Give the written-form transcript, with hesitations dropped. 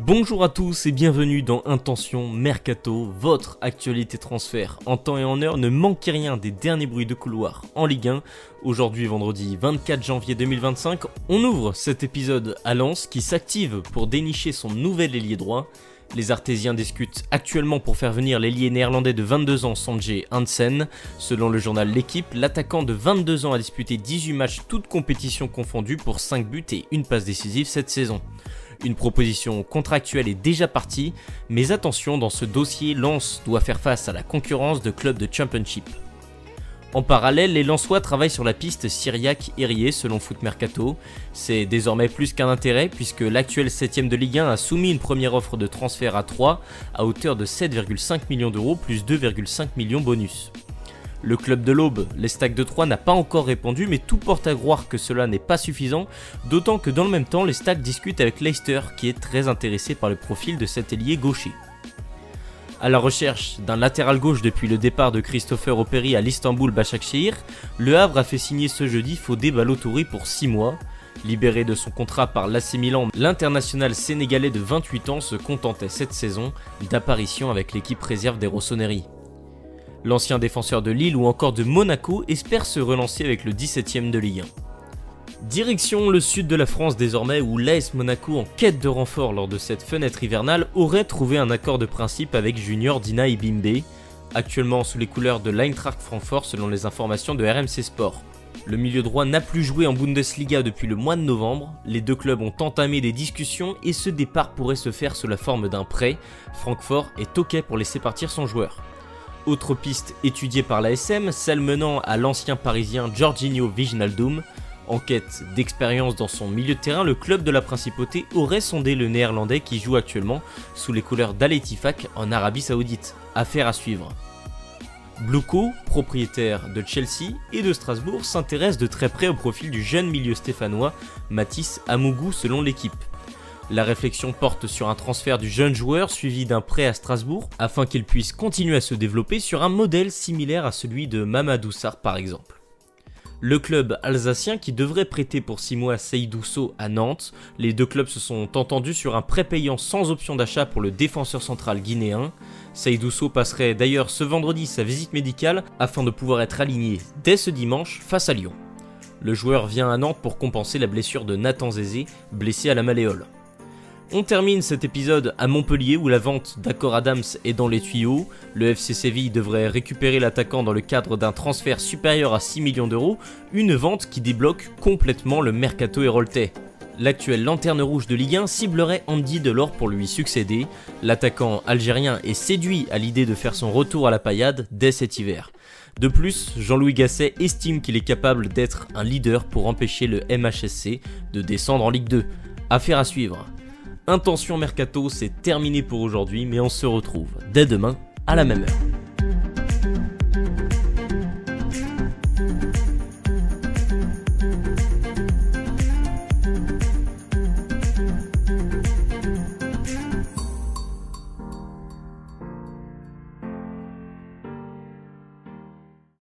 Bonjour à tous et bienvenue dans Intention Mercato, votre actualité transfert. En temps et en heure, ne manquez rien des derniers bruits de couloir en Ligue 1. Aujourd'hui, vendredi 24 janvier 2025, on ouvre cet épisode à Lens qui s'active pour dénicher son nouvel ailier droit. Les Artésiens discutent actuellement pour faire venir l'ailier néerlandais de 22 ans Sanjay Hansen. Selon le journal L'Équipe, l'attaquant de 22 ans a disputé 18 matchs toutes compétitions confondues pour 5 buts et une passe décisive cette saison. Une proposition contractuelle est déjà partie, mais attention, dans ce dossier, Lens doit faire face à la concurrence de clubs de Championship. En parallèle, les Lensois travaillent sur la piste Cyriac-Hérier selon Foot Mercato. C'est désormais plus qu'un intérêt puisque l'actuel 7ème de Ligue 1 a soumis une première offre de transfert à 3 à hauteur de 7,5 millions d'euros plus 2,5 millions bonus. Le club de l'Aube, l'Estac de Troyes, n'a pas encore répondu, mais tout porte à croire que cela n'est pas suffisant, d'autant que dans le même temps, l'Estac discute avec Leicester, qui est très intéressé par le profil de cet ailier gaucher. À la recherche d'un latéral gauche depuis le départ de Christopher Operi à l'Istanbul Başakşehir, le Havre a fait signer ce jeudi Fodé Ballo-Touré pour 6 mois. Libéré de son contrat par l'AC Milan, l'international sénégalais de 28 ans se contentait cette saison d'apparitions avec l'équipe réserve des Rossoneri. L'ancien défenseur de Lille ou encore de Monaco espère se relancer avec le 17ème de Ligue 1. Direction le sud de la France désormais où l'AS Monaco, en quête de renfort lors de cette fenêtre hivernale, aurait trouvé un accord de principe avec Junior Dina Ibimbe, actuellement sous les couleurs de l'Eintracht Francfort selon les informations de RMC Sport. Le milieu droit n'a plus joué en Bundesliga depuis le mois de novembre, les deux clubs ont entamé des discussions et ce départ pourrait se faire sous la forme d'un prêt. Francfort est ok pour laisser partir son joueur. Autre piste étudiée par l'ASM, celle menant à l'ancien parisien Jorginho Wijnaldum. En quête d'expérience dans son milieu de terrain, le club de la Principauté aurait sondé le néerlandais qui joue actuellement sous les couleurs d'Al Ettifaq en Arabie Saoudite. Affaire à suivre. Bluco, propriétaire de Chelsea et de Strasbourg, s'intéresse de très près au profil du jeune milieu stéphanois Mathis Amougou selon l'équipe. La réflexion porte sur un transfert du jeune joueur suivi d'un prêt à Strasbourg afin qu'il puisse continuer à se développer sur un modèle similaire à celui de Mamadou Sarr par exemple. Le club alsacien qui devrait prêter pour 6 mois Seydou Sow à Nantes, les deux clubs se sont entendus sur un prêt payant sans option d'achat pour le défenseur central guinéen. Seydou Sow passerait d'ailleurs ce vendredi sa visite médicale afin de pouvoir être aligné dès ce dimanche face à Lyon. Le joueur vient à Nantes pour compenser la blessure de Nathan Zézé, blessé à la malléole. On termine cet épisode à Montpellier où la vente d'Akor Adams est dans les tuyaux. Le FC Séville devrait récupérer l'attaquant dans le cadre d'un transfert supérieur à 6 millions d'euros, une vente qui débloque complètement le mercato héroltais. L'actuel lanterne rouge de Ligue 1 ciblerait Andy Delors pour lui succéder. L'attaquant algérien est séduit à l'idée de faire son retour à la paillade dès cet hiver. De plus, Jean-Louis Gasset estime qu'il est capable d'être un leader pour empêcher le MHSC de descendre en Ligue 2. Affaire à suivre. Intention Mercato, c'est terminé pour aujourd'hui, mais on se retrouve dès demain à la même heure.